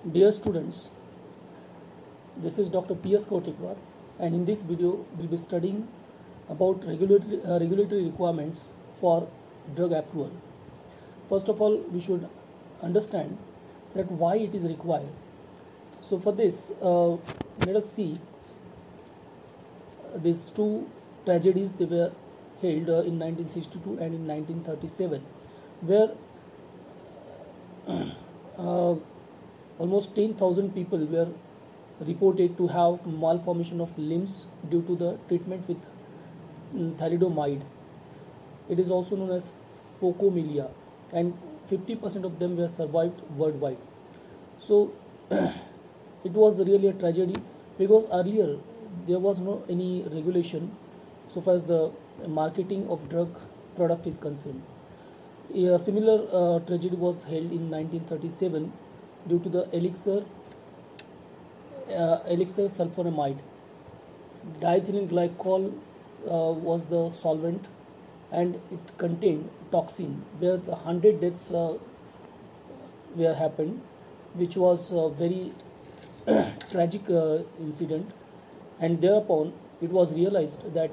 Dear students, this is Dr. P.S. Kotikwar, and in this video we'll be studying about regulatory requirements for drug approval. First of all, we should understand that why it is required. So for this, let us see these two tragedies. They were held in 1962 and in 1937, where almost 10,000 people were reported to have malformation of limbs due to the treatment with thalidomide. It is also known as phocomelia, and 50% of them were survived worldwide. So it was really a tragedy, because earlier there was no any regulation so far as the marketing of drug product is concerned. A similar tragedy was held in 1937 due to the elixir sulfonamide. Diethylene glycol was the solvent, and it contained toxin, where the 100 deaths were happened, which was a very tragic incident. And thereupon it was realized that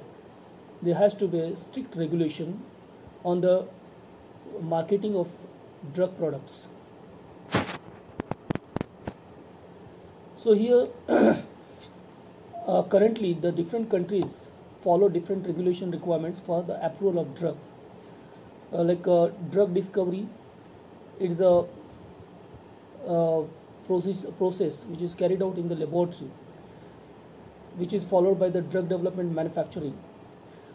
there has to be a strict regulation on the marketing of drug products. So here currently the different countries follow different regulation requirements for the approval of drug. Drug discovery, it is a process which is carried out in the laboratory, which is followed by the drug development manufacturing.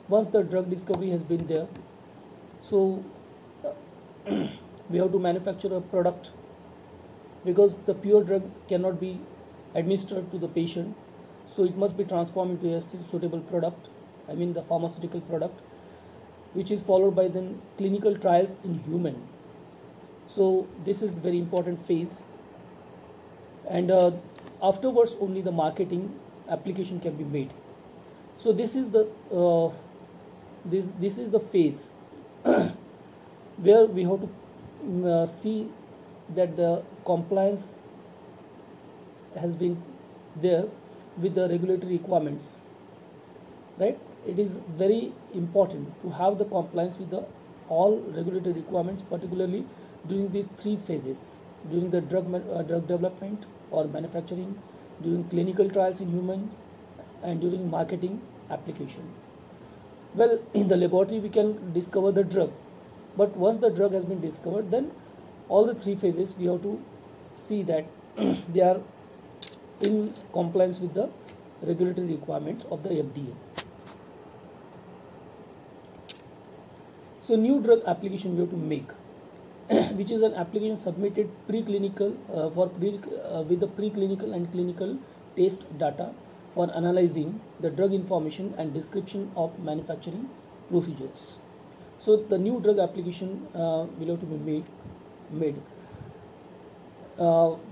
Once the drug discovery has been there, so we have to manufacture a product, because the pure drug cannot be administered to the patient, so it must be transformed into a suitable product, I mean the pharmaceutical product, which is followed by then clinical trials in human. So this is the very important phase, and afterwards only the marketing application can be made. So this is the this is the phase where we have to see that the compliance has been there with the regulatory requirements, right? It is very important to have the compliance with the all regulatory requirements, particularly during these three phases: during the drug development or manufacturing, during clinical trials in humans, and during marketing application. Well, in the laboratory we can discover the drug, but once the drug has been discovered, then all the three phases we have to see that they are in compliance with the regulatory requirements of the FDA. So new drug application we have to make, which is an application submitted preclinical with the preclinical and clinical test data for analyzing the drug information and description of manufacturing procedures. So the new drug application will have to be made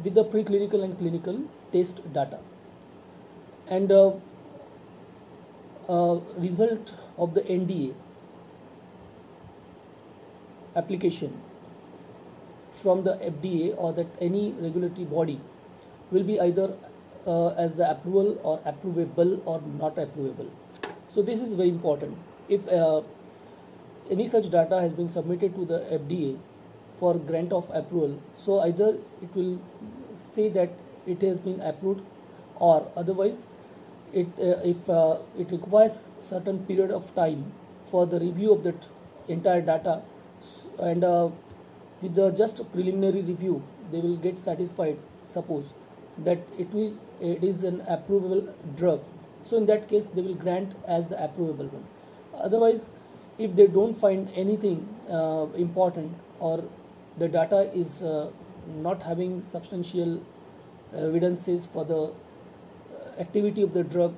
with the preclinical and clinical test data, and result of the NDA application from the FDA or that any regulatory body will be either as the approval or approvable or not approvable. So this is very important. If any such data has been submitted to the FDA for grant of approval, so either it will say that it has been approved, or otherwise if it requires certain period of time for the review of that entire data, and with the just preliminary review they will get satisfied, suppose that it is an approvable drug, so in that case they will grant as the approvable one. Otherwise, if they don't find anything important, or the data is not having substantial evidences for the activity of the drug,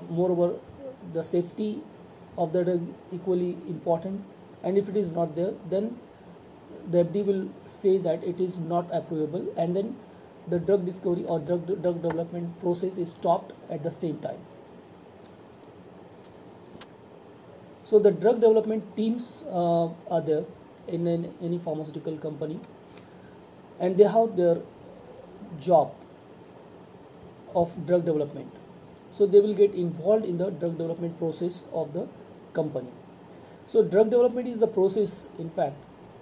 moreover the safety of the drug equally important, and if it is not there, then the FDA will say that it is not approvable, and then the drug discovery or drug development process is stopped at the same time. So the drug development teams are there in any pharmaceutical company, and they have their job of drug development. So they will get involved in the drug development process of the company. So drug development is the process, in fact,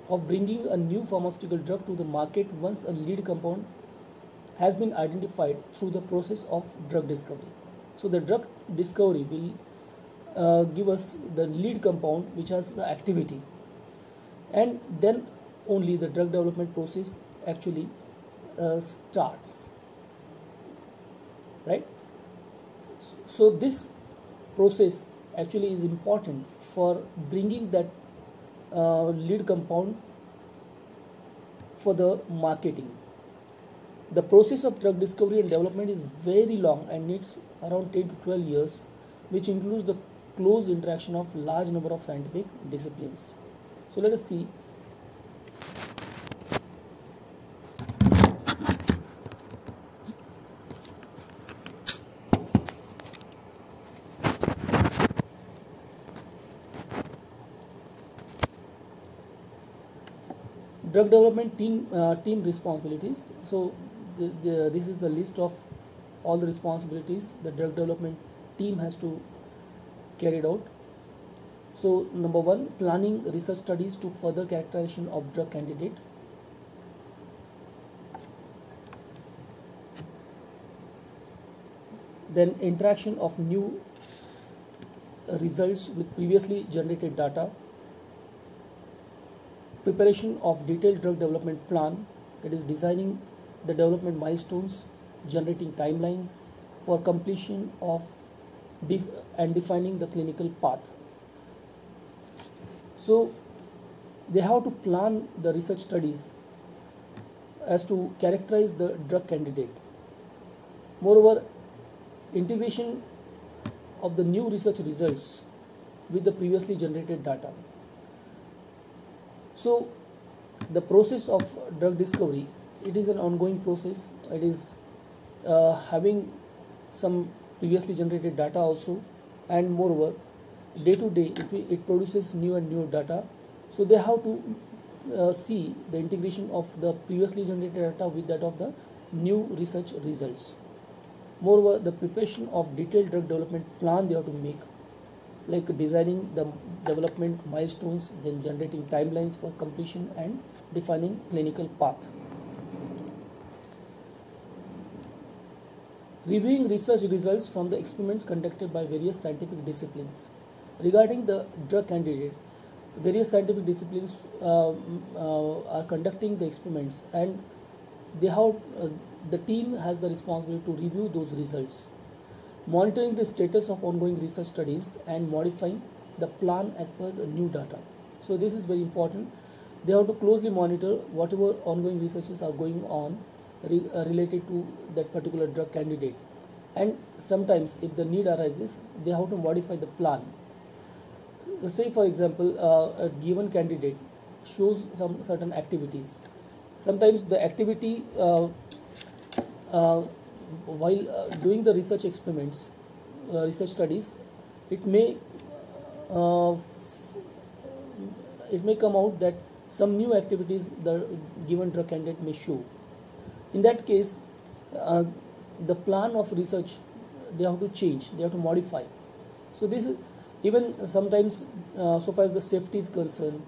of bringing a new pharmaceutical drug to the market once a lead compound has been identified through the process of drug discovery. So the drug discovery will give us the lead compound which has the activity, and then only the drug development process actually starts, right? So this process actually is important for bringing that lead compound for the marketing. The process of drug discovery and development is very long and needs around 10 to 12 years, which includes the close interaction of large number of scientific disciplines. So let us see. Drug development team responsibilities. So this is the list of all the responsibilities the drug development team has to carry out. So number one, planning research studies to further characterization of drug candidate. Then interaction of new results with previously generated data. Preparation of detailed drug development plan, that is designing the development milestones, generating timelines for completion of and defining the clinical path. So they have to plan the research studies as to characterize the drug candidate. Moreover, integration of the new research results with the previously generated data. So the process of drug discovery, it is an ongoing process. It is having some previously generated data also, and moreover day to day it produces new and new data. So they have to see the integration of the previously generated data with that of the new research results. Moreover, the preparation of detailed drug development plan they have to make, like designing the development milestones, then generating timelines for completion and defining clinical path. Reviewing research results from the experiments conducted by various scientific disciplines. Regarding the drug candidate, various scientific disciplines are conducting the experiments, and they have the team has the responsibility to review those results, monitoring the status of ongoing research studies and modifying the plan as per the new data. So this is very important. They have to closely monitor whatever ongoing researches are going on related to that particular drug candidate, and sometimes if the need arises, they have to modify the plan. Say for example, a given candidate shows some certain activities. Sometimes the activity while doing the research experiments, research studies, it may come out that some new activities the given drug candidate may show. In that case, the plan of research they have to change, they have to modify. So this is even sometimes so far as the safety is concerned,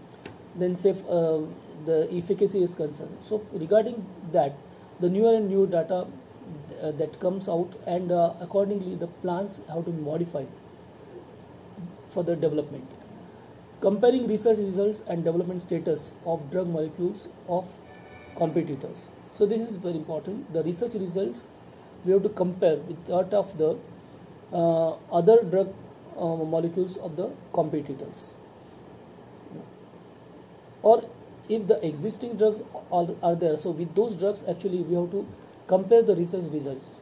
then the efficacy is concerned. So regarding that, the newer and newer data that comes out, and accordingly the plans have to be modified for the development. Comparing research results and development status of drug molecules of competitors. So this is very important. The research results we have to compare with that of the other drug molecules of the competitors, or if the existing drugs are there, so with those drugs actually we have to compare the research results.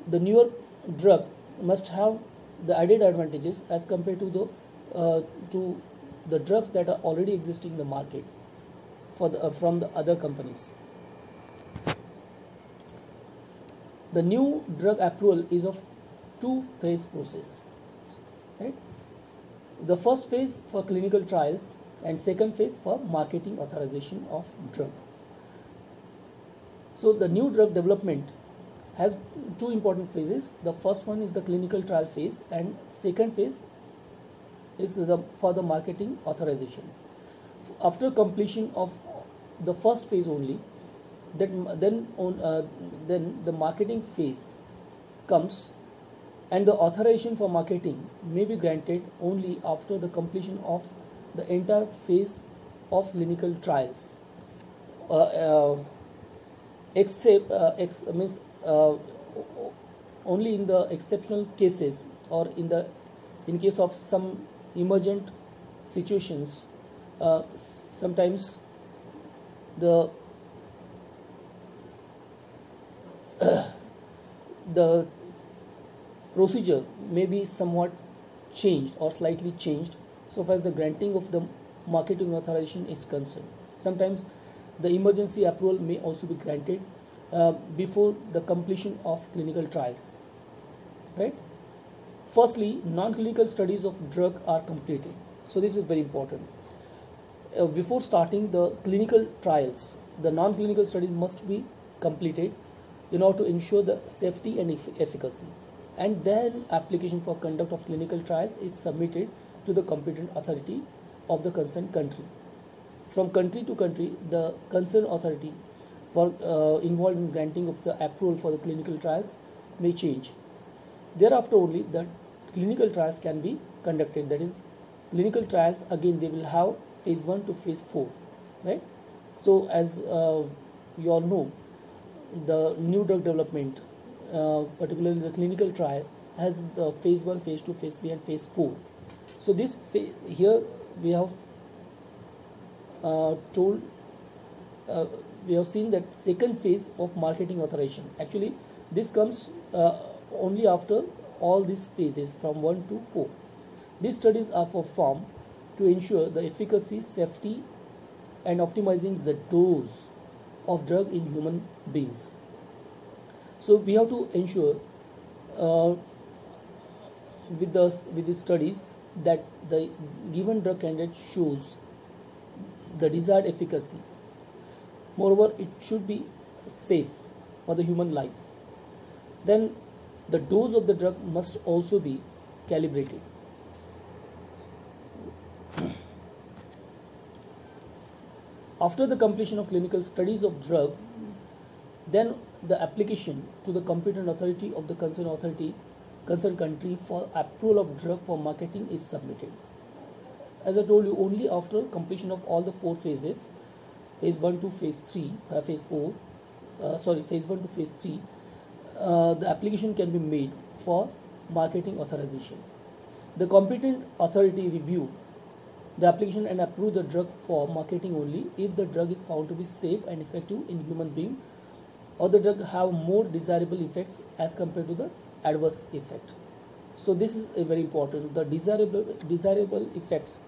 The newer drug must have the added advantages as compared to the drugs that are already existing in the market for from the other companies. The new drug approval is of two-phase process, right? The first phase for clinical trials and second phase for marketing authorization of drug. So the new drug development has two important phases. The first one is the clinical trial phase, and second phase is for the marketing authorization. After completion of the first phase only, then the marketing phase comes, and the authorization for marketing may be granted only after the completion of the entire phase of clinical trials, except means only in the exceptional cases, or in case of some emergent situations. Sometimes the the procedure may be somewhat changed or slightly changed so far as the granting of the marketing authorization is concerned. Sometimes the emergency approval may also be granted before the completion of clinical trials, right? Firstly, non-clinical studies of drug are completed. So this is very important. Before starting the clinical trials, the non-clinical studies must be completed in order to ensure the safety and efficacy, and then application for conduct of clinical trials is submitted to the competent authority of the concerned country. From country to country, the concerned authority for involved in granting of the approval for the clinical trials may change. Thereafter only the clinical trials can be conducted. That is, clinical trials, again, they will have phase 1 to phase 4, right? So as you all know, the new drug development, particularly the clinical trial, has the phase 1, phase 2, phase 3 and phase 4. So this here we have we have seen that second phase of marketing authorization. Actually, this comes only after all these phases from 1 to 4. These studies are performed to ensure the efficacy, safety and optimizing the dose of drug in human beings. So we have to ensure with the studies that the given drug candidate shows the desired efficacy. Moreover, it should be safe for the human life. Then the dose of the drug must also be calibrated. After the completion of clinical studies of drug, then the application to the competent authority of the concerned country for approval of drug for marketing is submitted. As I told you, only after completion of all the 4 phases, phase 1 to phase 3, phase 1 to phase 3, the application can be made for marketing authorization. The competent authority review the application and approve the drug for marketing only if the drug is found to be safe and effective in human being, or the drug have more desirable effects as compared to the adverse effect. So this is a very important. The desirable effects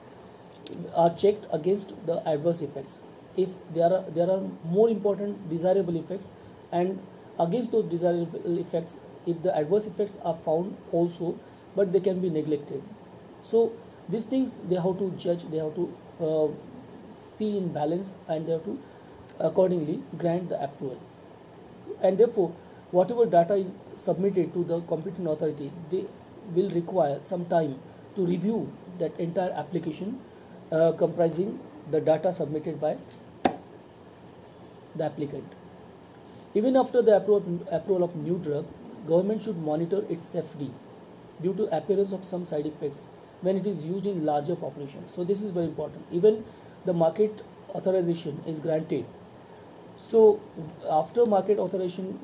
are checked against the adverse effects. If there are more important desirable effects, and against those desirable effects, if the adverse effects are found also, but they can be neglected. So these things they have to judge, they have to see in balance, and they have to accordingly grant the approval. And therefore, whatever data is submitted to the competent authority, they will require some time to review that entire application comprising the data submitted by the applicant. Even after the approval of new drug, government should monitor its safety due to appearance of some side effects when it is used in larger populations. So this is very important. Even the market authorization is granted. So after market authorization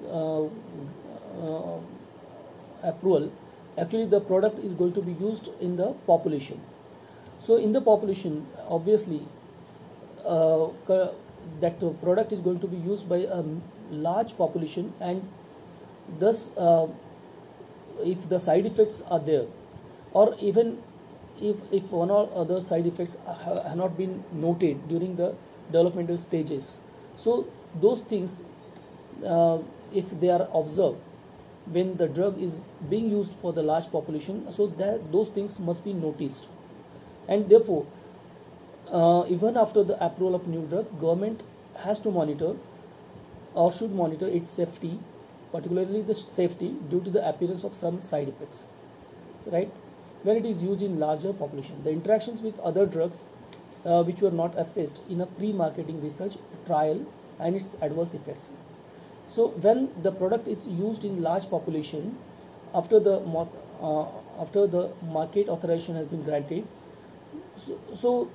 approval, actually the product is going to be used in the population. So in the population, obviously that the product is going to be used by a large population, and thus if the side effects are there, or even if one or other side effects have not been noted during the developmental stages, so those things, if they are observed when the drug is being used for the large population, so that those things must be noticed. And therefore, even after the approval of new drug, government has to monitor or should monitor its safety, particularly the safety due to the appearance of some side effects, right? When it is used in larger population, the interactions with other drugs which were not assessed in a pre-marketing research trial and its adverse effects. So when the product is used in large population after the market authorization has been granted, so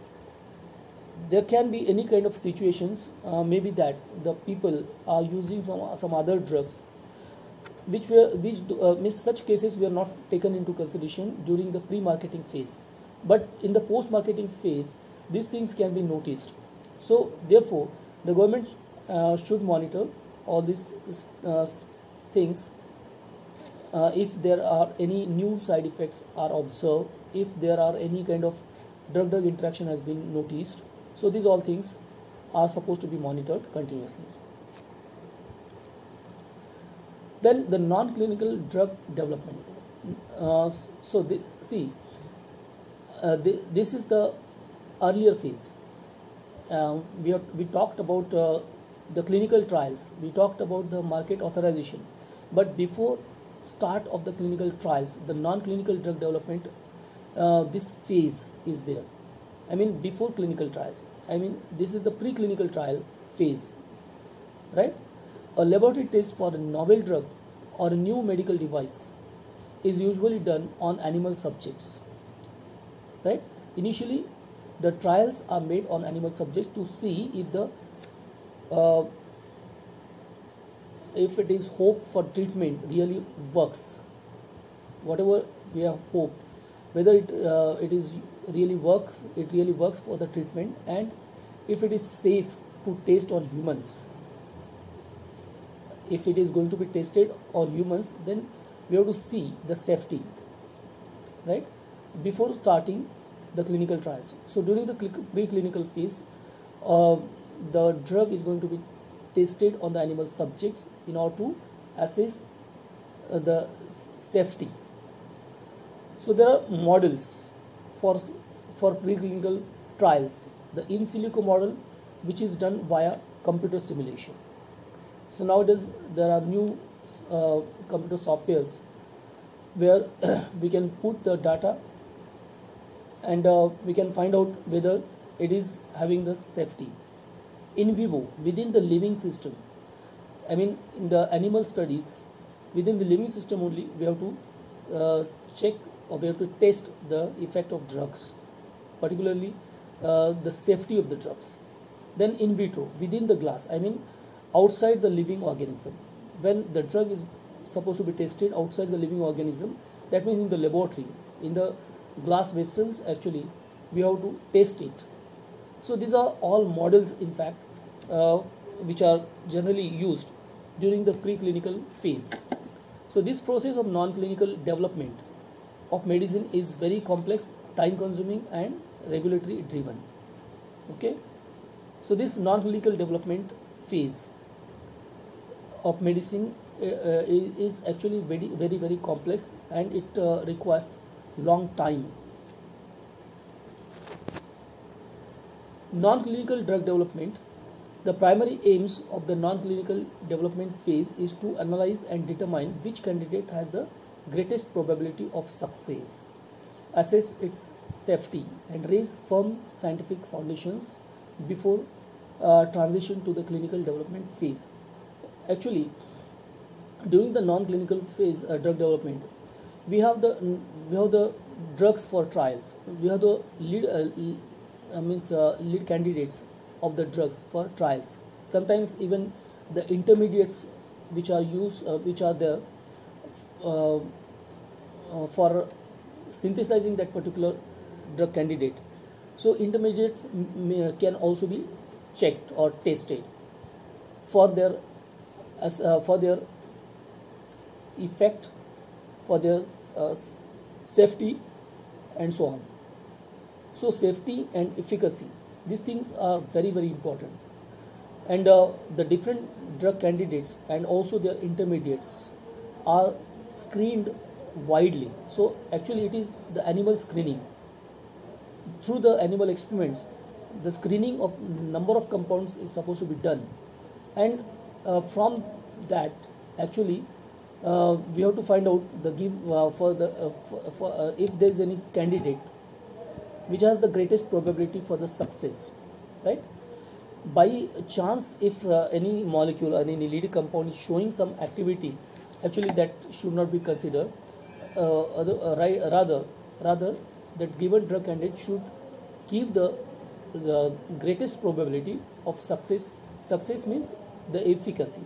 there can be any kind of situations, maybe that the people are using some other drugs which means such cases were not taken into consideration during the pre-marketing phase, but in the post-marketing phase these things can be noticed. So therefore the government should monitor all these things. If there are any new side effects are observed, if there are any kind of drug-drug interaction has been noticed, so these all things are supposed to be monitored continuously. Then the non-clinical drug development. This is the earlier phase. We talked about the clinical trials. We talked about the market authorization. But before start of the clinical trials, the non-clinical drug development, this phase is there. I mean before clinical trials. I mean this is the preclinical trial phase, right? A laboratory test for a novel drug or a new medical device is usually done on animal subjects, right? Initially, the trials are made on animal subjects to see if it is hope for treatment really works. Whatever we have hoped, whether it really works for the treatment, and if it is safe to test on humans. If it is going to be tested on humans, then we have to see the safety, right, before starting the clinical trials. So during the preclinical phase, the drug is going to be tested on the animal subjects in order to assess the safety. So there are models for preclinical trials. The in silico model, which is done via computer simulation. So nowadays there are new computer softwares where we can put the data and we can find out whether it is having the safety. In vivo, within the living system, I mean in the animal studies, within the living system only we have to check, or we have to test the effect of drugs, particularly the safety of the drugs. Then in vitro, within the glass, I mean outside the living organism, when the drug is supposed to be tested outside the living organism, that means in the laboratory, in the glass vessels, actually we have to test it. So these are all models, in fact, which are generally used during the preclinical phase. So this process of non-clinical development of medicine is very complex, time consuming and regulatory driven. Okay, so this non-clinical development phase of medicine is actually very complex, and it requires long time. Non-clinical drug development. The primary aims of the non-clinical development phase is to analyze and determine which candidate has the greatest probability of success, assess its safety, and raise firm scientific foundations before transition to the clinical development phase. Actually, during the non-clinical phase drug development, we have the drugs for trials. We have the lead candidates of the drugs for trials. Sometimes even the intermediates which are used, which are there for synthesizing that particular drug candidate. So intermediates can also be checked or tested for their effect, for their safety, and so on. So safety and efficacy, these things are very important, and the different drug candidates and also their intermediates are screened widely. So actually it is the animal screening. Through the animal experiments, the screening of number of compounds is supposed to be done, and from that, actually, we have to find out the give for if there is any candidate which has the greatest probability for the success, right? By chance, if any molecule or any lead compound is showing some activity, actually that should not be considered. Rather, that given drug candidate should give the greatest probability of success. Success means the efficacy.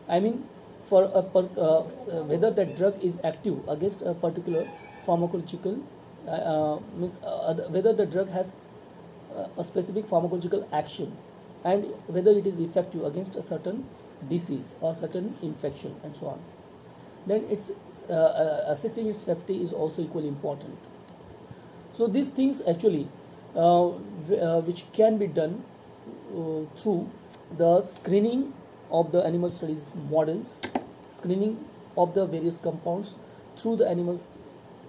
I mean, for whether that drug is active against a particular pharmacological whether the drug has a specific pharmacological action, and whether it is effective against a certain disease or certain infection and so on. Then it's assessing its safety is also equally important. So these things actually which can be done through the screening of the animal studies models, screening of the various compounds through the animal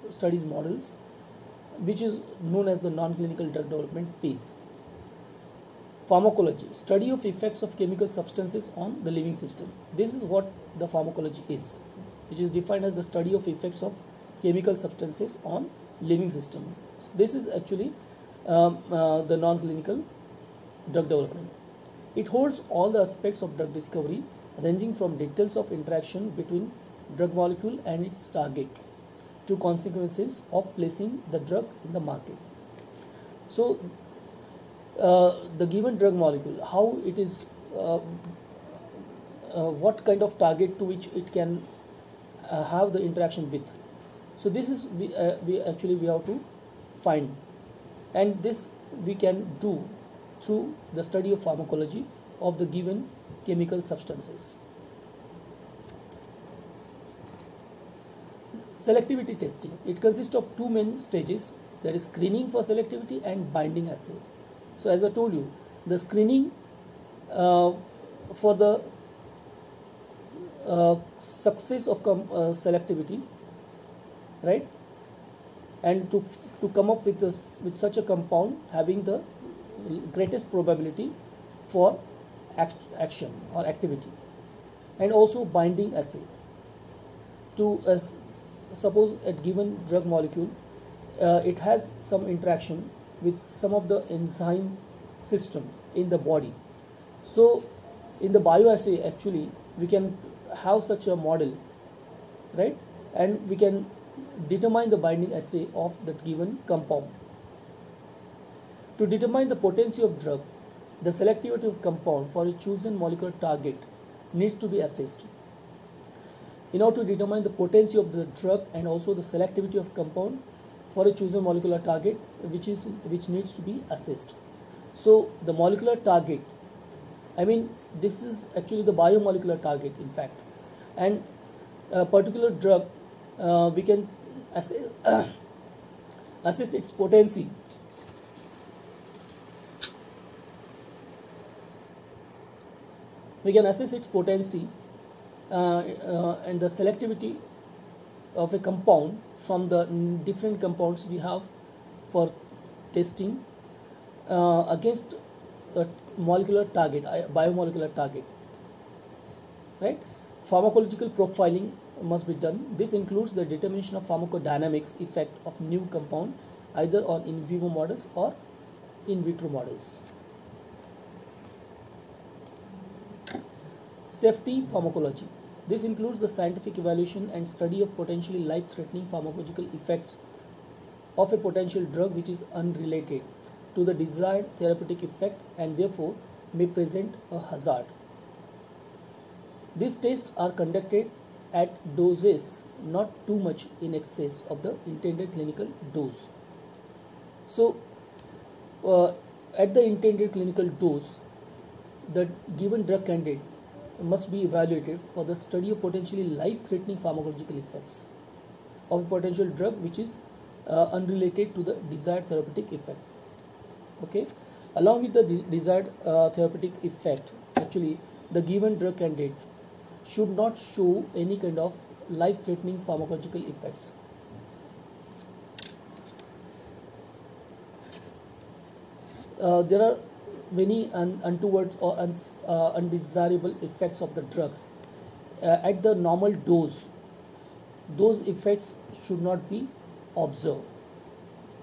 studies models, which is known as the non-clinical drug development phase. Pharmacology, study of effects of chemical substances on the living system. This is what the pharmacology is, which is defined as the study of effects of chemical substances on living system. So this is actually the non-clinical drug development. It holds all the aspects of drug discovery, ranging from details of interaction between drug molecule and its target to consequences of placing the drug in the market. So the given drug molecule, how it is, what kind of target to which it can have the interaction with. So this is we have to find, and this we can do through the study of pharmacology of the given chemical substances. Selectivity testing. It consists of two main stages, that is screening for selectivity and binding assay. So as I told you, the screening for the success of selectivity, right, and to come up with such a compound having the greatest probability for action or activity, and also binding assay to suppose a given drug molecule it has some interaction with some of the enzyme system in the body. So in the bioassay, actually we can have such a model, right, and we can determine the binding assay of that given compound. To determine the potency of drug, the selectivity of compound for a chosen molecular target needs to be assessed. In order to determine the potency of the drug and also the selectivity of compound for a chosen molecular target, which needs to be assessed. So the molecular target, I mean, this is actually the biomolecular target, in fact, and a particular drug we can assess its potency. We can assess its potency and the selectivity of a compound from the different compounds we have for testing against a molecular target, biomolecular target, right? Pharmacological profiling must be done. This includes the determination of pharmacodynamics effect of new compound either on in vivo models or in vitro models. Safety pharmacology. This includes the scientific evaluation and study of potentially life-threatening pharmacological effects of a potential drug which is unrelated to the desired therapeutic effect and therefore may present a hazard. These tests are conducted at doses not too much in excess of the intended clinical dose. So, at the intended clinical dose, the given drug candidate must be evaluated for the study of potentially life-threatening pharmacological effects of a potential drug which is unrelated to the desired therapeutic effect. Okay, along with the desired therapeutic effect, actually the given drug candidate should not show any kind of life-threatening pharmacological effects. There are many untoward or undesirable effects of the drugs at the normal dose. Those effects should not be observed.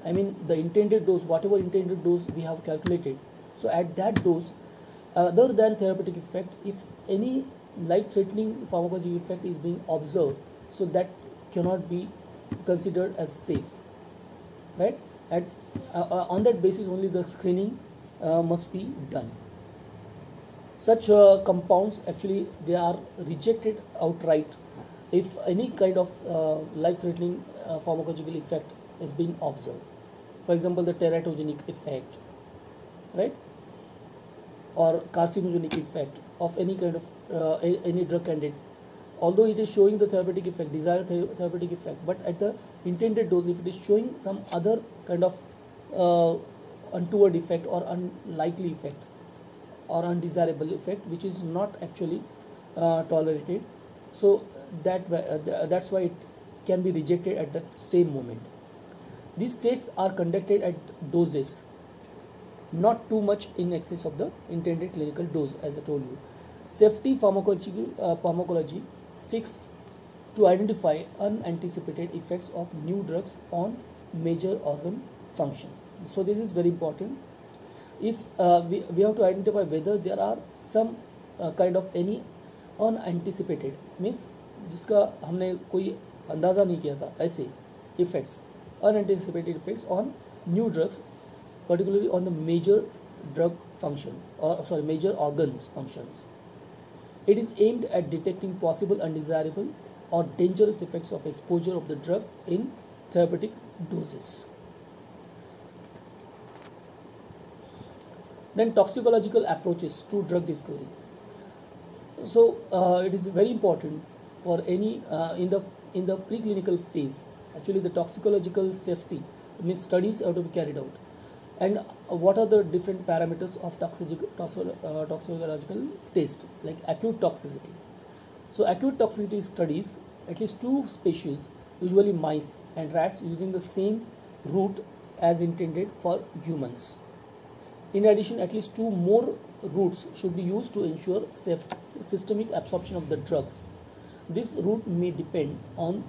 I mean, the intended dose, whatever intended dose we have calculated. So at that dose, other than therapeutic effect, if any life-threatening pharmacological effect is being observed, so that cannot be considered as safe, right? And on that basis only the screening must be done. Such compounds actually they are rejected outright if any kind of life-threatening pharmacological effect is being observed. For example, the teratogenic effect, right, or carcinogenic effect of any kind of any drug candidate, although it is showing the therapeutic effect, desired therapeutic effect, but at the intended dose, if it is showing some other kind of untoward effect or unlikely effect or undesirable effect which is not actually tolerated, so that's why it can be rejected at that same moment. These tests are conducted at doses not too much in excess of the intended clinical dose, as I told you. Safety pharmacology seeks to identify unanticipated effects of new drugs on major organ function. So this is very important. If we have to identify whether there are some kind of any unanticipated, means जिसका हमने कोई अंदाज़ा नहीं किया था, ऐसे effects, unanticipated effects on new drugs, particularly on the major drug function, or sorry, major organs functions. It is aimed at detecting possible undesirable or dangerous effects of exposure of the drug in therapeutic doses. Then toxicological approaches to drug discovery. So it is very important for any in the preclinical phase. Actually, the toxicological safety means studies have to be carried out. And what are the different parameters of toxicological test, like acute toxicity? So acute toxicity studies at least two species, usually mice and rats, using the same route as intended for humans. In addition, at least two more routes should be used to ensure safe systemic absorption of the drugs. This route may depend on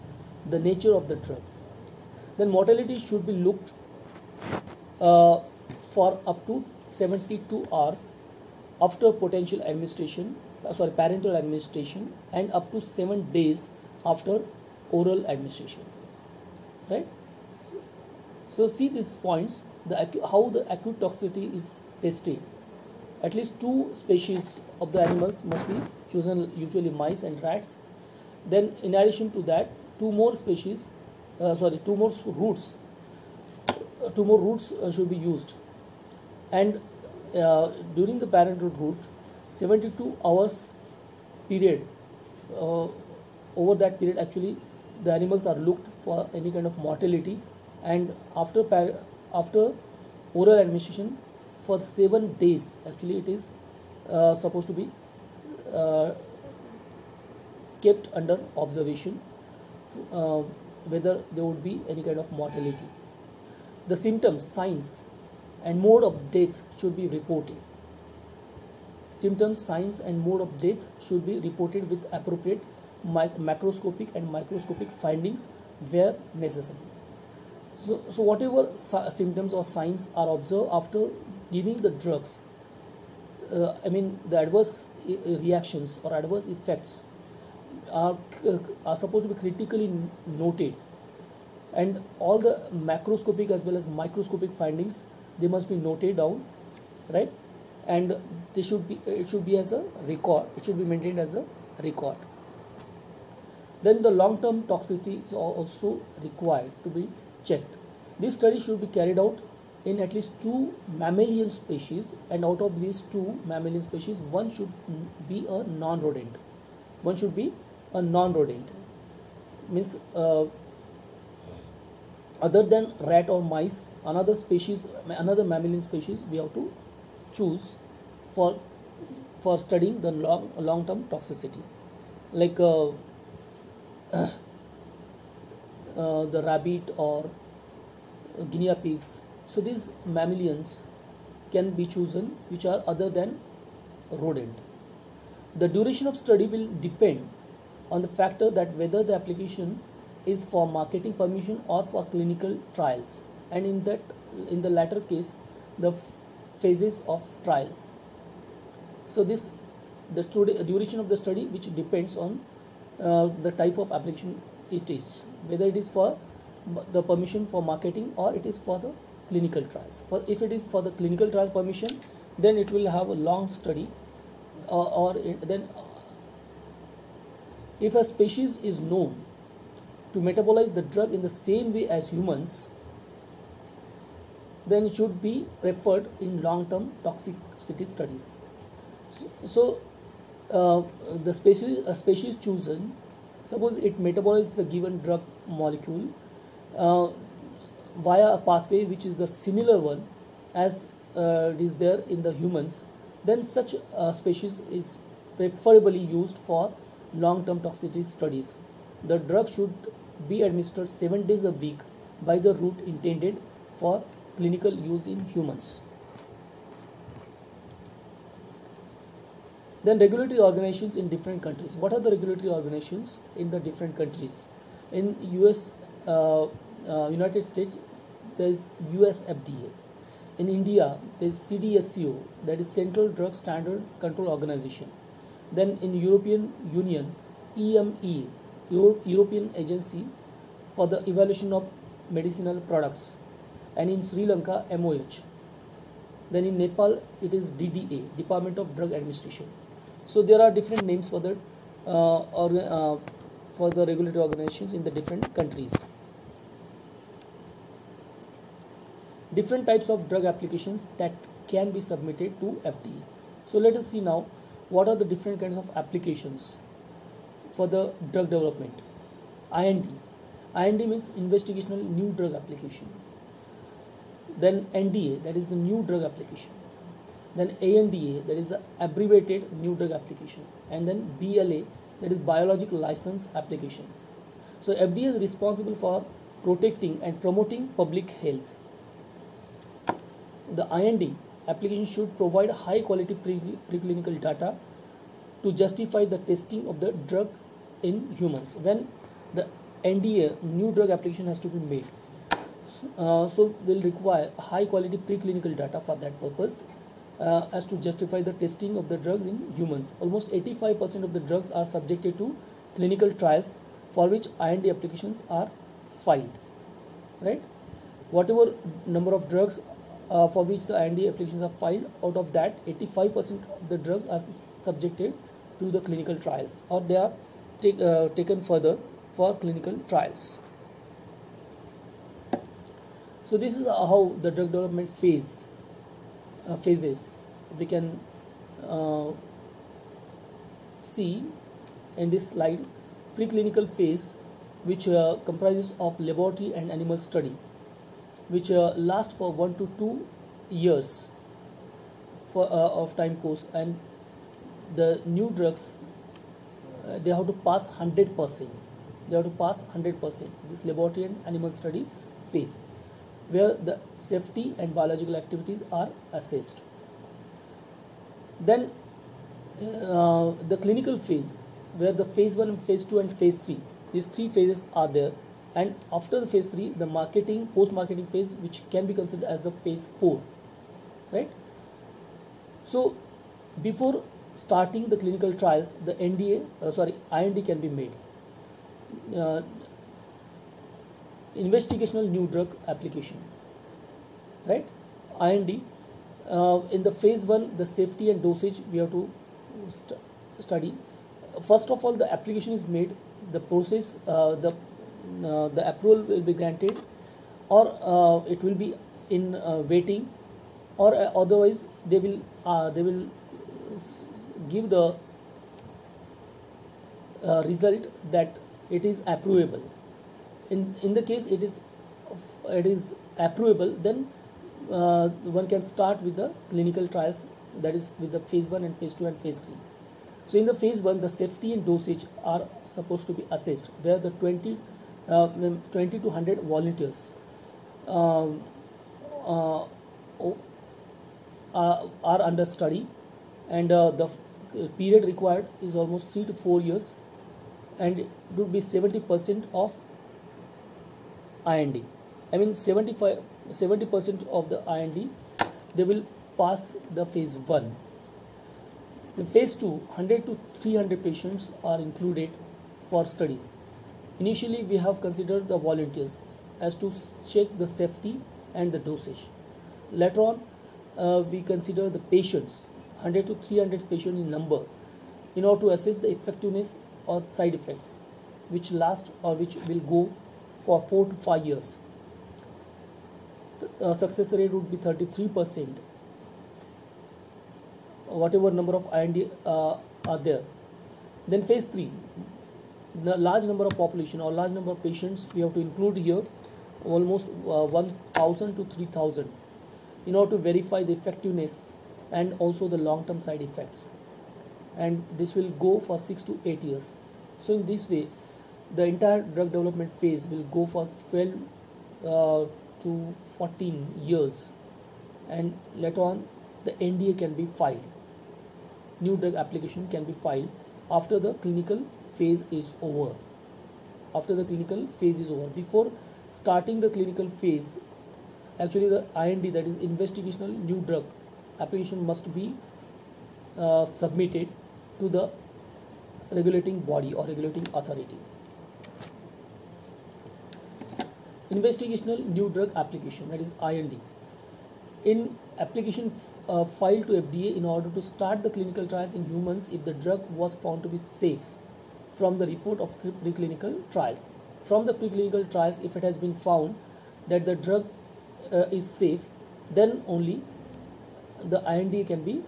the nature of the drug. Then mortality should be looked for up to 72 hours after parental administration, and up to 7 days after oral administration, right? So see these points, how the acute toxicity is tested. At least two species of the animals must be chosen, usually mice and rats. Then in addition to that, two more routes should be used, and during the parental route, 72 hours period, over that period actually the animals are looked for any kind of mortality, and after oral administration for 7 days actually it is supposed to be kept under observation whether there would be any kind of mortality. The symptoms, signs and mode of death should be reported. Symptoms, signs and mode of death should be reported with appropriate macroscopic and microscopic findings where necessary. So whatever symptoms or signs are observed after giving the drugs, the adverse reactions or adverse effects are supposed to be critically noted, and all the macroscopic as well as microscopic findings, they must be noted down, right? And it should be as a record. It should be maintained as a record. Then the long-term toxicity is also required to be checked. This study should be carried out in at least 2 mammalian species, and out of these 2 mammalian species, one should be a non-rodent. Means other than rat or mice, another mammalian species we have to choose for studying the long-term toxicity, like the rabbit or guinea pigs. So these mammalians can be chosen which are other than rodent. The duration of study will depend on the factor that whether the application is for marketing permission or for clinical trials, and in the latter case the phases of trials. So this the duration of the study which depends on the type of application it is, whether it is for the permission for marketing or it is for the clinical trials. If it is for the clinical trials permission, then it will have a long study, then if a species is known to metabolize the drug in the same way as humans, then it should be preferred in long-term toxicity studies. So the species chosen, suppose it metabolizes the given drug molecule via a pathway which is the similar one as it is there in the humans, then such species is preferably used for long-term toxicity studies. The drug should be administered 7 days a week by the route intended for clinical use in humans. Then regulatory organizations in different countries. What are the regulatory organizations in the different countries? In United States, there is US FDA. In India, there is CDSCO, that is Central Drug Standards Control Organization. Then in European Union, EMA, European Agency for the Evaluation of Medicinal Products, and in Sri Lanka, MOH. Then in Nepal, it is DDA, Department of Drug Administration. So there are different names for the regulatory organizations in the different countries. Different types of drug applications that can be submitted to FDA. So let us see now what are the different kinds of applications for the drug development. IND. IND means investigational new drug application. Then NDA, that is the new drug application. Then ANDA, that is the abbreviated new drug application. And then BLA, that is biologic license application. So FDA is responsible for protecting and promoting public health. The IND application should provide high quality preclinical data to justify the testing of the drug in humans. When the NDA, new drug application, has to be made, so will require high quality preclinical data for that purpose, as to justify the testing of the drugs in humans. Almost 85% of the drugs are subjected to clinical trials for which IND applications are filed. Right? Whatever number of drugs for which the IND applications are filed, out of that 85% of the drugs are subjected to the clinical trials, or they are taken further for clinical trials. So this is how the drug development phases we can see in this slide. Preclinical phase, which comprises of laboratory and animal study, which last for 1 to 2 years of time course, and the new drugs they have to pass 100%. They have to pass 100%. This laboratory and animal study phase, where the safety and biological activities are assessed. Then the clinical phase, where the phase 1 and phase 2 and phase 3, these 3 phases are there, and after the phase 3, the marketing, post-marketing phase, which can be considered as the phase 4, right? So before starting the clinical trials, the IND can be made. Investigational new drug application, right? IND, in the phase 1, the safety and dosage we have to study. First of all, the application is made, the process, the approval will be granted, or it will be in waiting, or otherwise they will give the result that it is approvable. In the case it is approvable, then one can start with the clinical trials, that is with the phase 1 and phase 2 and phase 3. So in the phase 1, the safety and dosage are supposed to be assessed, where the 20 to 100 volunteers are under study, and the period required is almost 3 to 4 years, and it would be 70% of IND. I mean 70% of the IND they will pass the phase 1. The phase 2, 100 to 300 patients are included for studies. Initially we have considered the volunteers as to check the safety and the dosage. Later on we consider the patients, 100 to 300 patients in number, in order to assess the effectiveness or side effects which last or which will go for 4 to 5 years. The success rate would be 33%. Whatever number of IND are there. Then phase 3, the large number of population or large number of patients we have to include here, almost 1000 to 3000, in order to verify the effectiveness and also the long-term side effects, and this will go for 6 to 8 years. So in this way the entire drug development phase will go for 12 to 14 years, and later on the NDA can be filed. New drug application can be filed after the clinical phase is over. After the clinical phase is over, before starting the clinical phase, actually the IND, that is investigational new drug application, must be submitted to the regulating body or regulating authority. Investigational new drug application, that is IND. In application filed to FDA in order to start the clinical trials in humans if the drug was found to be safe from the report of preclinical trials. From the preclinical trials, if it has been found that the drug is safe, then only the IND can be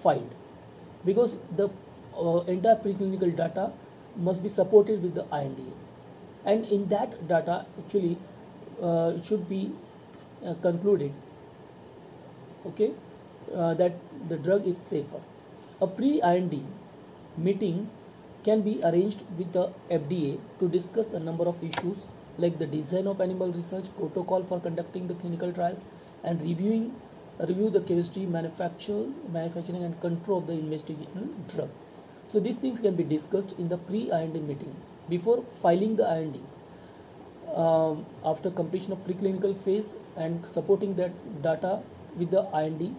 filed, because the entire preclinical data must be supported with the IND, and in that data actually it should be concluded, okay, that the drug is safer. A pre-IND meeting can be arranged with the FDA to discuss a number of issues like the design of animal research, protocol for conducting the clinical trials, and review the chemistry, manufacturing and control of the investigational drug. So these things can be discussed in the pre-IND meeting before filing the IND. After completion of preclinical phase and supporting that data with the IND,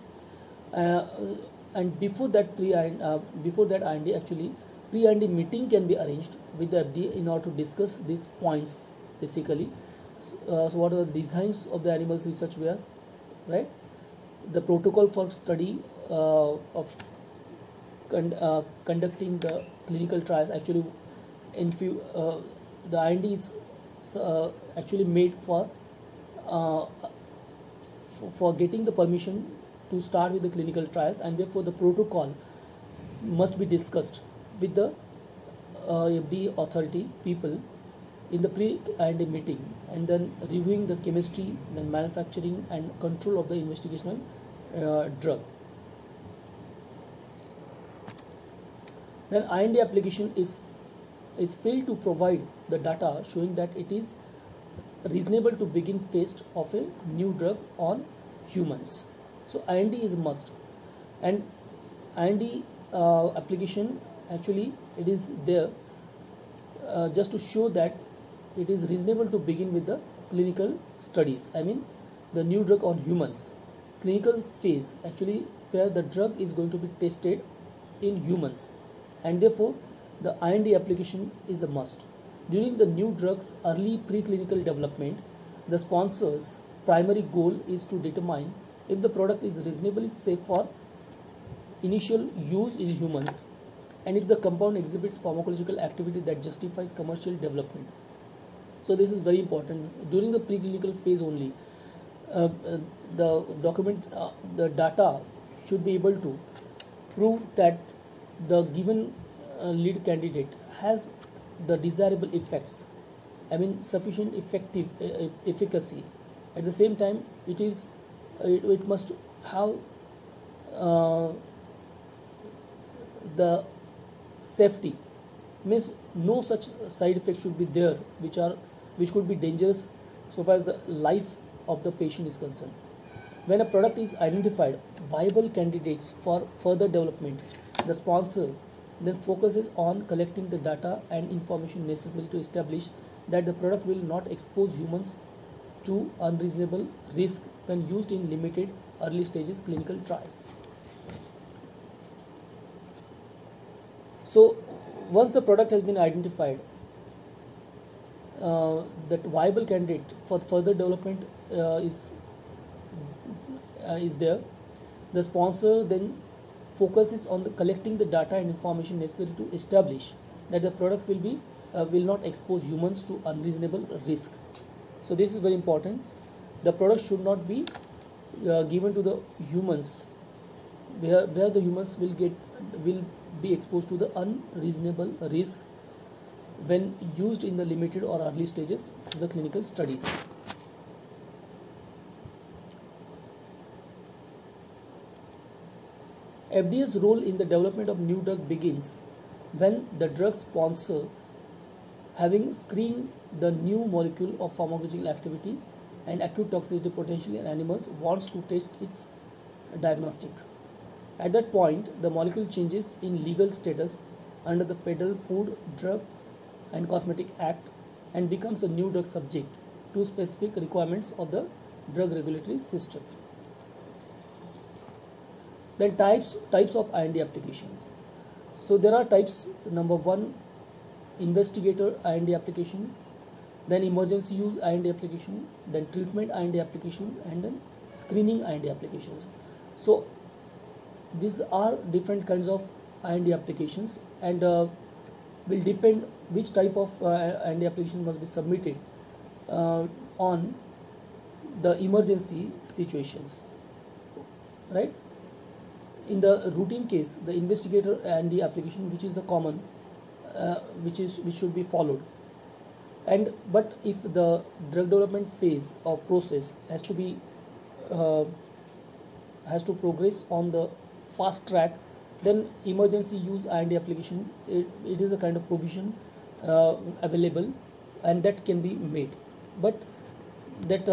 and before that IND, actually pre-IND meeting can be arranged with the FDA in order to discuss these points basically. So what are the designs of the animals research were, right? The protocol for study of conducting the clinical trials. Actually, the IND is actually made for getting the permission to start with the clinical trials, and therefore the protocol must be discussed with the FDA authority people in the pre-IND meeting, and then reviewing the chemistry, then manufacturing and control of the investigational drug. Then IND application is failed to provide the data showing that it is reasonable to begin test of a new drug on humans. So IND is a must, and IND application actually it is there just to show that it is reasonable to begin with the clinical studies. I mean the new drug on humans, clinical phase actually where the drug is going to be tested in humans, and therefore the IND application is a must. During the new drug's early preclinical development, the sponsor's primary goal is to determine if the product is reasonably safe for initial use in humans, and if the compound exhibits pharmacological activity that justifies commercial development. So this is very important. During the preclinical phase only, the data should be able to prove that the given lead candidate has the desirable effects, I mean sufficient efficacy. At the same time, it must have the safety, means no such side effects should be there which could be dangerous so far as the life of the patient is concerned. When a product is identified viable candidates for further development, the sponsor then focuses on collecting the data and information necessary to establish that the product will not expose humans to unreasonable risk when used in limited early stages clinical trials. So once the product has been identified, that viable candidate for further development is there, the sponsor then focuses on collecting the data and information necessary to establish that the product will not expose humans to unreasonable risk. So this is very important. The product should not be given to the humans where the humans will be exposed to the unreasonable risk when used in the limited or early stages of the clinical studies. FDA's role in the development of new drug begins when the drug sponsor, having screened the new molecule of pharmacological activity and acute toxicity potential in animals, wants to test its diagnostic. At that point, the molecule changes in legal status under the Federal Food, Drug and Cosmetic Act and becomes a new drug subject to specific requirements of the drug regulatory system. Then types of IND applications. So there are types. Number one, investigator IND application, then emergency use IND application, then treatment IND applications, and then screening IND applications. So these are different kinds of IND applications, and will depend which type of IND application must be submitted on the emergency situations, right? In the routine case, the investigator IND application, which is the common, which should be followed, but if the drug development phase or process has to progress on the fast track, then emergency use IND application, it is a kind of provision available, and that can be made, but that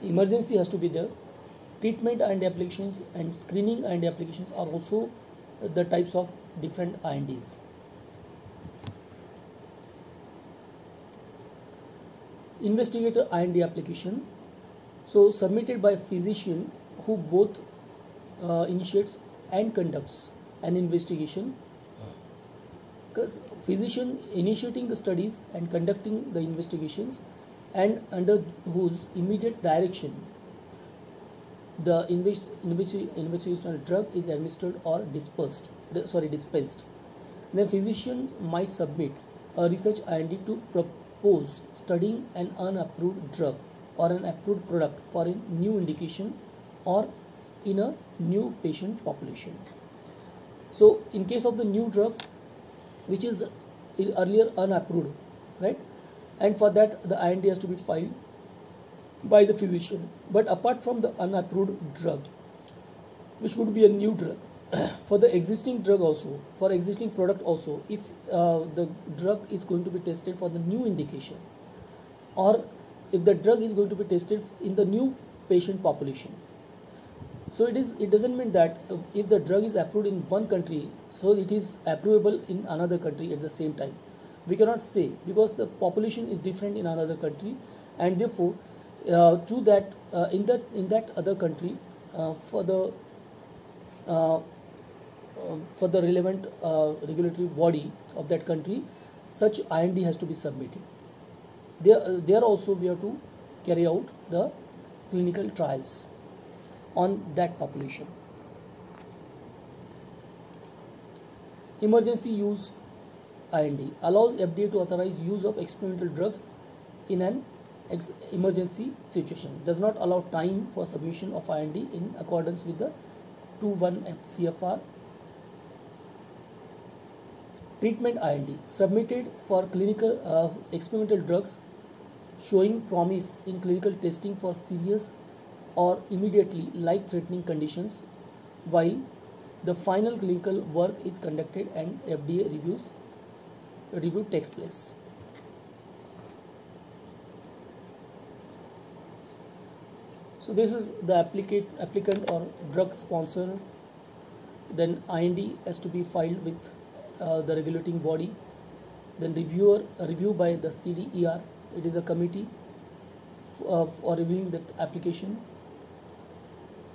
emergency has to be there. Treatment IND applications and screening IND applications are also the types of different INDs. Investigator IND application, so submitted by physician who both initiates and conducts an investigation, because physician initiating the studies and conducting the investigations, and under whose immediate direction the investigational drug is administered or dispensed. Then physicians might submit a research IND to propose studying an unapproved drug or an approved product for a new indication or in a new patient population. So in case of the new drug which is earlier unapproved, right, and for that the IND has to be filed by the physician. But apart from the unapproved drug, which would be a new drug, for the existing drug also, for existing product also, if the drug is going to be tested for the new indication, or if the drug is going to be tested in the new patient population, so it doesn't mean that if the drug is approved in one country, so it is approvable in another country at the same time. We cannot say, because the population is different in another country, and therefore to that in that other country, for the relevant regulatory body of that country, such IND has to be submitted. There also we have to carry out the clinical trials on that population. Emergency use IND allows FDA to authorize use of experimental drugs in an emergency situation. Does not allow time for submission of IND in accordance with the 21 CFR. Treatment IND submitted for clinical experimental drugs showing promise in clinical testing for serious or immediately life-threatening conditions, while the final clinical work is conducted and FDA review takes place. So this is the applicant or drug sponsor. Then IND has to be filed with the regulating body. Then review by the CDER. It is a committee for reviewing that application.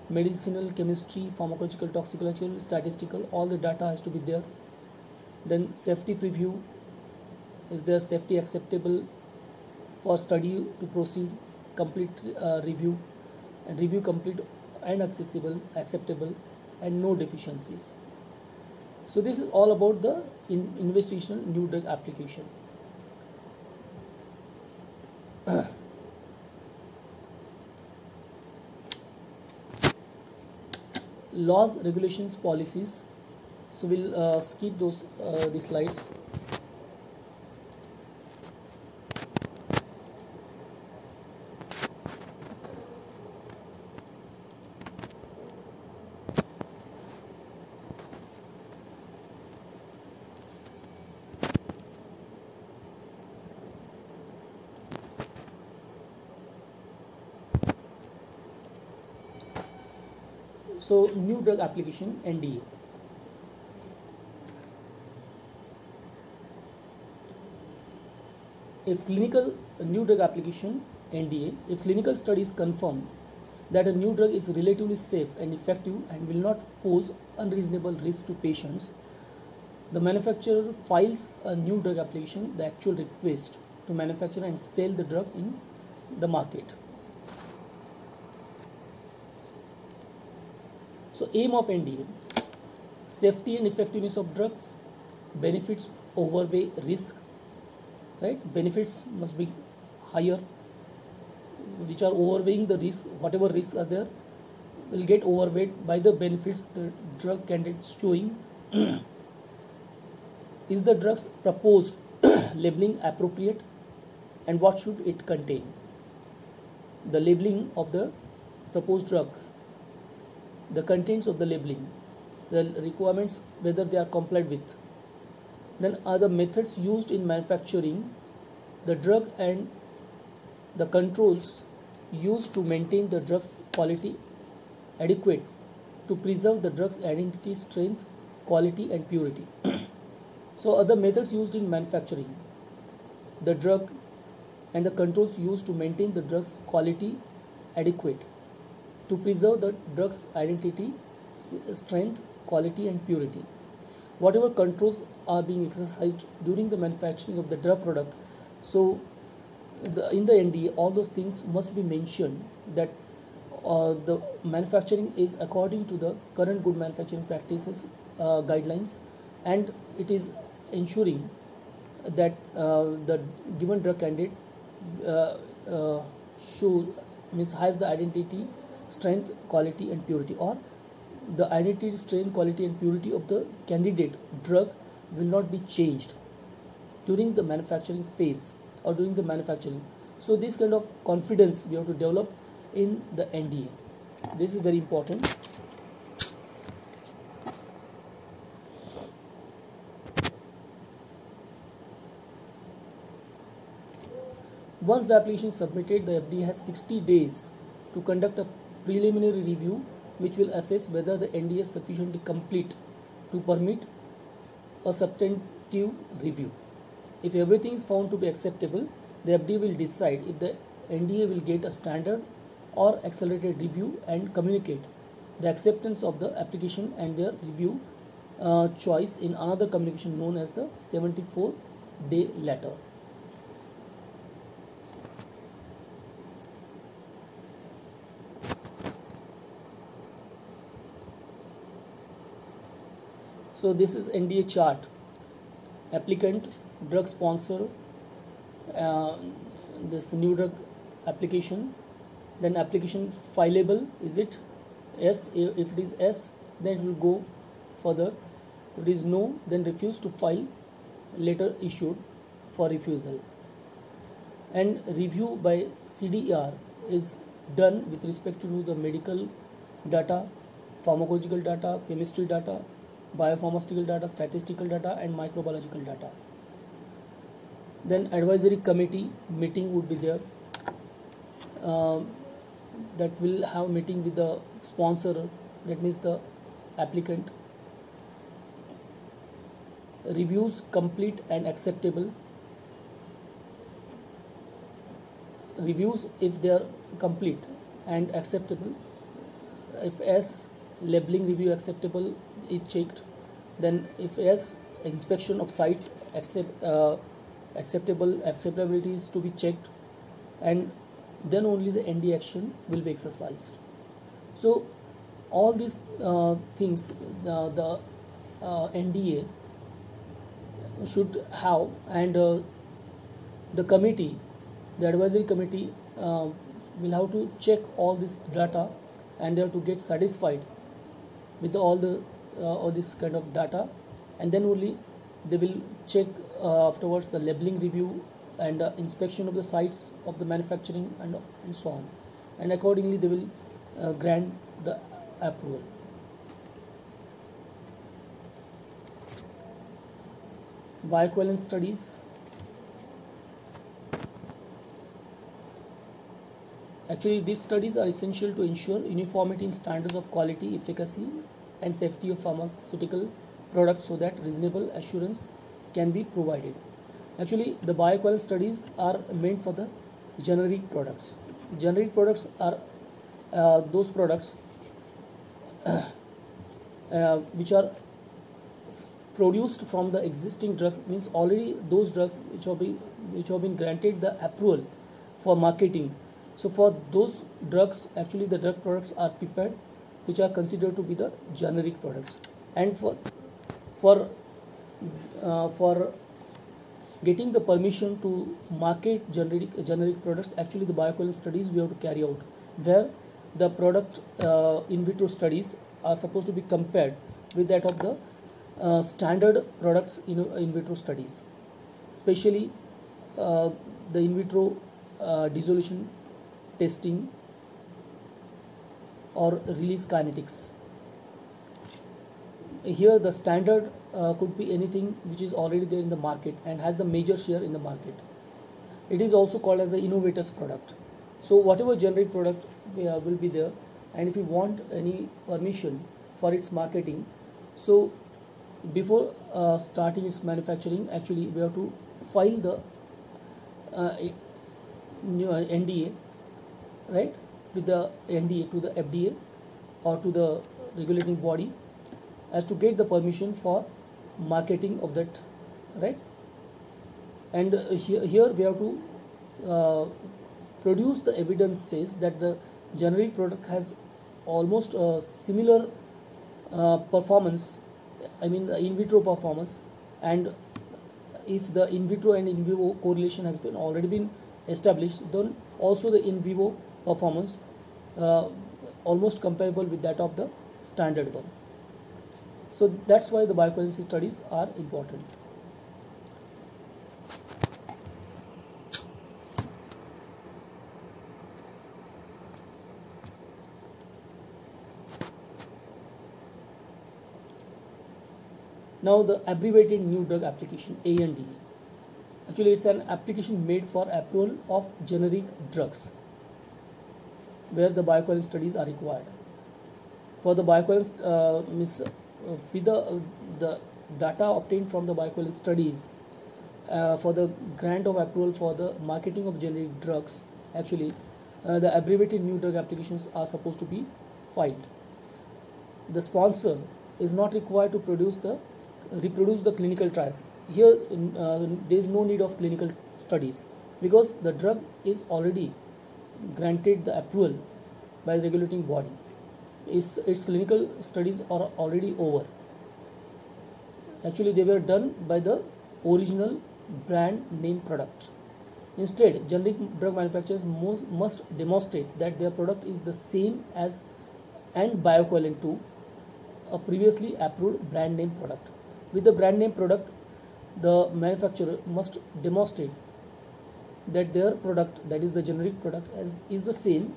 Medicinal, chemistry, pharmacological, toxicological, statistical, all the data has to be there. Then safety preview. Is there safety acceptable for study to proceed? Complete review, and review complete and acceptable, and no deficiencies. So this is all about the investigational new drug application. Laws, regulations, policies. So we'll skip these slides. So new drug application, NDA. If clinical new drug application, NDA, if clinical studies confirm that a new drug is relatively safe and effective and will not pose unreasonable risk to patients, the manufacturer files a new drug application, the actual request to manufacture and sell the drug in the market. So aim of NDA: safety and effectiveness of drugs, benefits overweigh risk, right? Benefits must be higher, which are overweighing the risk. Whatever risks are there will get overweight by the benefits the drug candidate is showing. Is the drugs proposed labeling appropriate, and what should it contain? The labeling of the proposed drugs, the contents of the labeling, the requirements, whether they are complied with. Then are the methods used in manufacturing the drug and the controls used to maintain the drug's quality adequate to preserve the drug's identity, strength, quality and purity. So other methods used in manufacturing the drug and the controls used to maintain the drug's quality adequate to preserve the drug's identity, strength, quality and purity. Whatever controls are being exercised during the manufacturing of the drug product, so in the NDA all those things must be mentioned, that the manufacturing is according to the current good manufacturing practices guidelines, and it is ensuring that the given drug candidate has the identity, strength, quality and purity, or the identity, strength, quality and purity of the candidate drug will not be changed during the manufacturing phase or during the manufacturing. So this kind of confidence we have to develop in the NDA. This is very important. Once the application is submitted, the FDA has 60 days to conduct a preliminary review which will assess whether the NDA is sufficiently complete to permit a substantive review. If everything is found to be acceptable, the FDA will decide if the NDA will get a standard or accelerated review and communicate the acceptance of the application and their review choice in another communication known as the 74-day letter. So this is NDA chart: applicant, drug sponsor, this new drug application, then application fileable, is it yes? If it is yes, then it will go further. If it is no, then refuse to file, later issued for refusal. And review by CDER is done with respect to the medical data, pharmacological data, chemistry data, biopharmaceutical data, statistical data and microbiological data. Then advisory committee meeting would be there. that will have meeting with the sponsor, that means the applicant. Reviews complete and acceptable. Reviews if they are complete and acceptable. If yes, labeling review acceptable is checked. Then if yes, inspection of sites acceptability is to be checked, and then only the ND action will be exercised. So all these things the NDA should have, and the committee, the advisory committee will have to check all this data, and they have to get satisfied with all this kind of data, and then only they will check afterwards the labeling review and inspection of the sites of the manufacturing and so on, and accordingly they will grant the approval. Bioequivalence studies. Actually, these studies are essential to ensure uniformity in standards of quality, efficacy, and safety of pharmaceutical products so that reasonable assurance can be provided. Actually, the bioequivalence studies are meant for the generic products. Generic products are those products which are produced from the existing drugs, means already those drugs which have been granted the approval for marketing. So for those drugs, actually the drug products are prepared, which are considered to be the generic products. And for getting the permission to market generic products, actually the bioequivalence studies we have to carry out, where the product in vitro studies are supposed to be compared with that of the standard products in vitro studies, especially the in vitro dissolution testing or release kinetics. Here the standard could be anything which is already there in the market and has the major share in the market. It is also called as the innovator's product. So whatever generic product will be there, and if you want any permission for its marketing, so before starting its manufacturing, actually we have to file the NDA, right, with the NDA to the FDA or to the regulating body, as to get the permission for marketing of that, right. And here we have to produce the evidences that the generic product has almost similar performance, I mean the in vitro performance, and if the in vitro and in vivo correlation has been already been established, then also the in vivo performance almost comparable with that of the standard one. So that's why the bioequivalence studies are important. Now the abbreviated new drug application, ANDA. Actually it's an application made for approval of generic drugs where the bioequivalence studies are required. For the bioequivalence with the data obtained from the bioequivalence studies for the grant of approval for the marketing of generic drugs, actually the abbreviated new drug applications are supposed to be filed. The sponsor is not required to reproduce the clinical trials. Here there is no need of clinical studies, because the drug is already granted the approval by the regulating body. Its clinical studies are already over. Actually they were done by the original brand name product. Instead, generic drug manufacturers must demonstrate that their product is the same as and bioequivalent to a previously approved brand name product. With the brand name product, the manufacturer must demonstrate that their product, that is the generic product, is the same,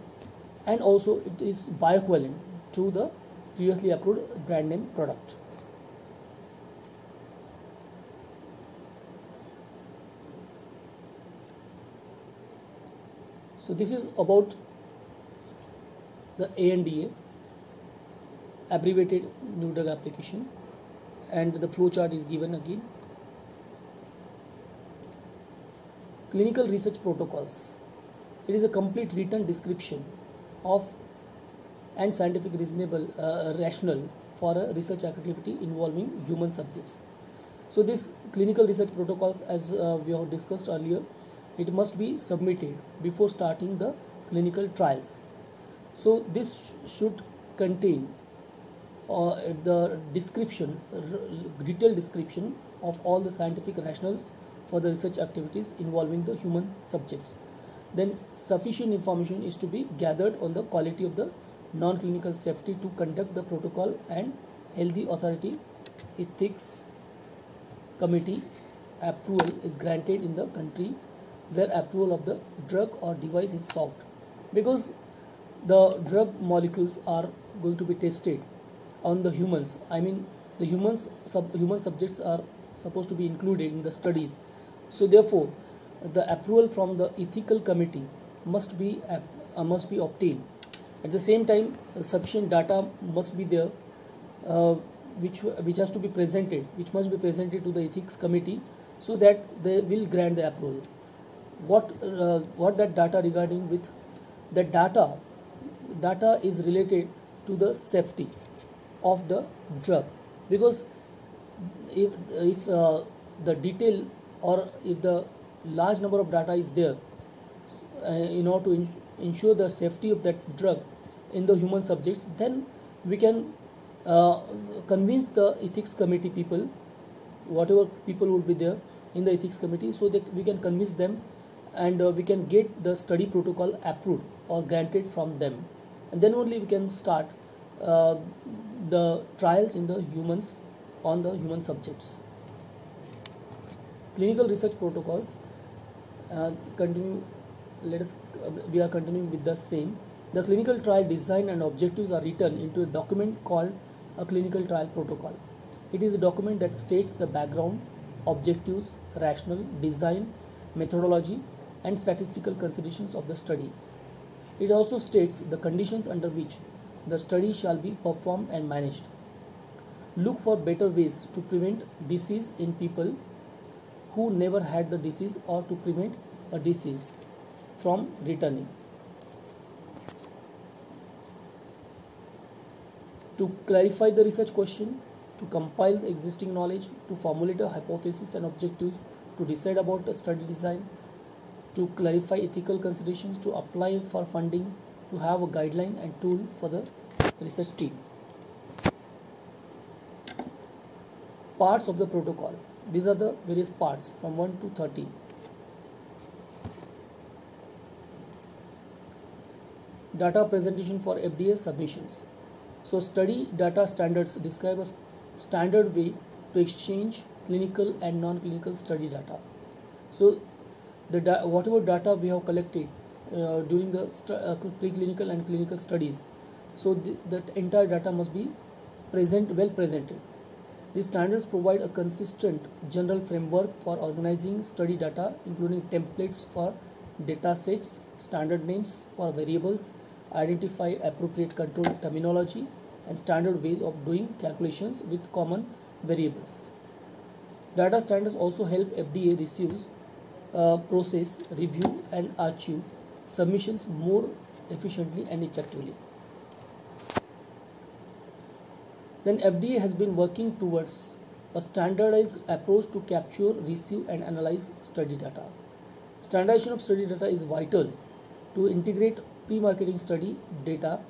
and also it is bioequivalent to the previously approved brand name product. So this is about the ANDA, abbreviated new drug application, and the flow chart is given again. Clinical research protocols. It is a complete written description of and scientific reasonable rationale for a research activity involving human subjects. So this clinical research protocols, as we have discussed earlier, it must be submitted before starting the clinical trials. So this should contain the description, detailed description of all the scientific rationales for the research activities involving the human subjects. Then sufficient information is to be gathered on the quality of the non-clinical safety to conduct the protocol, and healthy authority ethics committee approval is granted in the country where approval of the drug or device is sought, because the drug molecules are going to be tested on the humans. I mean, the human subjects are supposed to be included in the studies. So therefore the approval from the ethical committee must be obtained. At the same time, sufficient data must be there, which has to be presented, which must be presented to the ethics committee, so that they will grant the approval. What that data regarding with the data is related to the safety of the drug, because if the detail, or if the large number of data is there in order to ensure the safety of that drug in the human subjects, then we can convince the ethics committee people, whatever people would be there in the ethics committee, so that we can convince them, and we can get the study protocol approved or granted from them, and then only we can start the trials in the humans, on the human subjects. Clinical research protocols. We are continuing with the same. The clinical trial design and objectives are written into a document called a clinical trial protocol. It is a document that states the background, objectives, rationale, design, methodology, and statistical considerations of the study. It also states the conditions under which the study shall be performed and managed. Look for better ways to prevent disease in people who never had the disease, or to prevent a disease from returning. To clarify the research question, to compile the existing knowledge, to formulate a hypothesis and objectives, to decide about a study design, to clarify ethical considerations, to apply for funding, to have a guideline and tool for the research team. Parts of the protocol. These are the various parts from 1 to 13. Data presentation for FDA submissions. So study data standards describe a standard way to exchange clinical and non-clinical study data. So whatever data we have collected during the preclinical and clinical studies, so that entire data must be well presented. These standards provide a consistent general framework for organizing study data, including templates for data sets, standard names for variables, identify appropriate control terminology, and standard ways of doing calculations with common variables. Data standards also help FDA receive, process, review, and archive submissions more efficiently and effectively. Then FDA has been working towards a standardized approach to capture, receive, and analyze study data. Standardization of study data is vital to integrate pre-marketing study data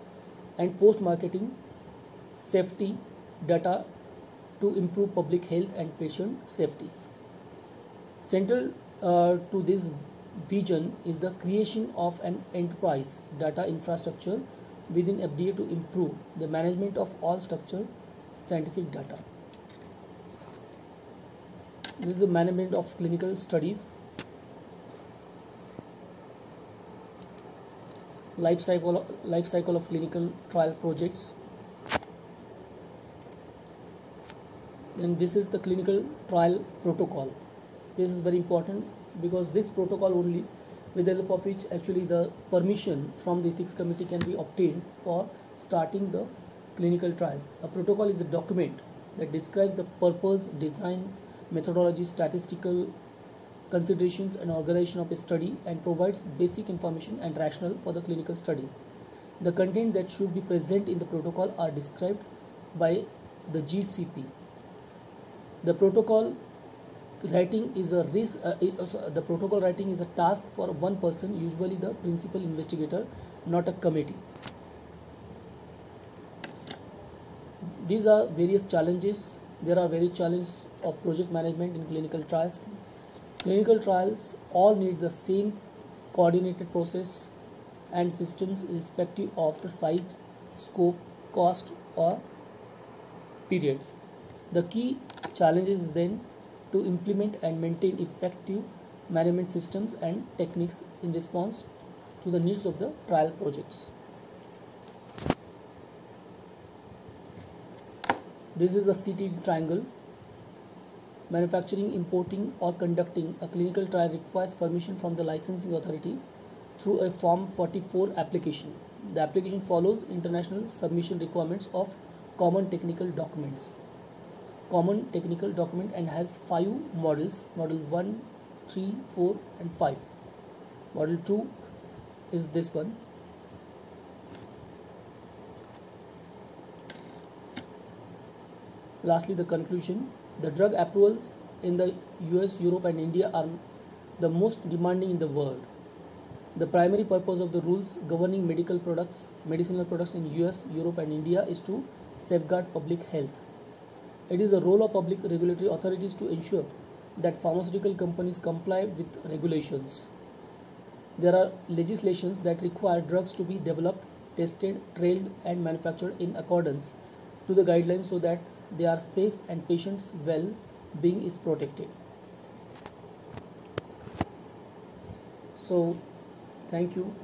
and post-marketing safety data to improve public health and patient safety. Central to this vision is the creation of an enterprise data infrastructure within FDA to improve the management of all structured scientific data. This is the management of clinical studies, life cycle of clinical trial projects. Then this is the clinical trial protocol. This is very important because this protocol only with the help of which actually the permission from the ethics committee can be obtained for starting the clinical trials. A protocol is a document that describes the purpose, design, methodology, statistical considerations and organization of a study and provides basic information and rationale for the clinical study. The content that should be present in the protocol are described by the GCP. The protocol writing is a task for one person, usually the principal investigator, not a committee. These are various challenges. There are various challenges of project management in clinical trials. Clinical trials all need the same coordinated process and systems irrespective of the size, scope, cost or periods. The key challenges is then to implement and maintain effective management systems and techniques in response to the needs of the trial projects. This is the CTD triangle. Manufacturing, importing or conducting a clinical trial requires permission from the licensing authority through a Form 44 application. The application follows international submission requirements of common technical documents. Common technical document and has 5 models, model 1, 3, 4 and 5. Model 2 is this one. Lastly, the conclusion. The drug approvals in the US, Europe and India are the most demanding in the world. The primary purpose of the rules governing medicinal products in US, Europe and India is to safeguard public health. It is the role of public regulatory authorities to ensure that pharmaceutical companies comply with regulations. There are legislations that require drugs to be developed, tested, trailed and manufactured in accordance to the guidelines so that they are safe and patients' well-being is protected. So, thank you.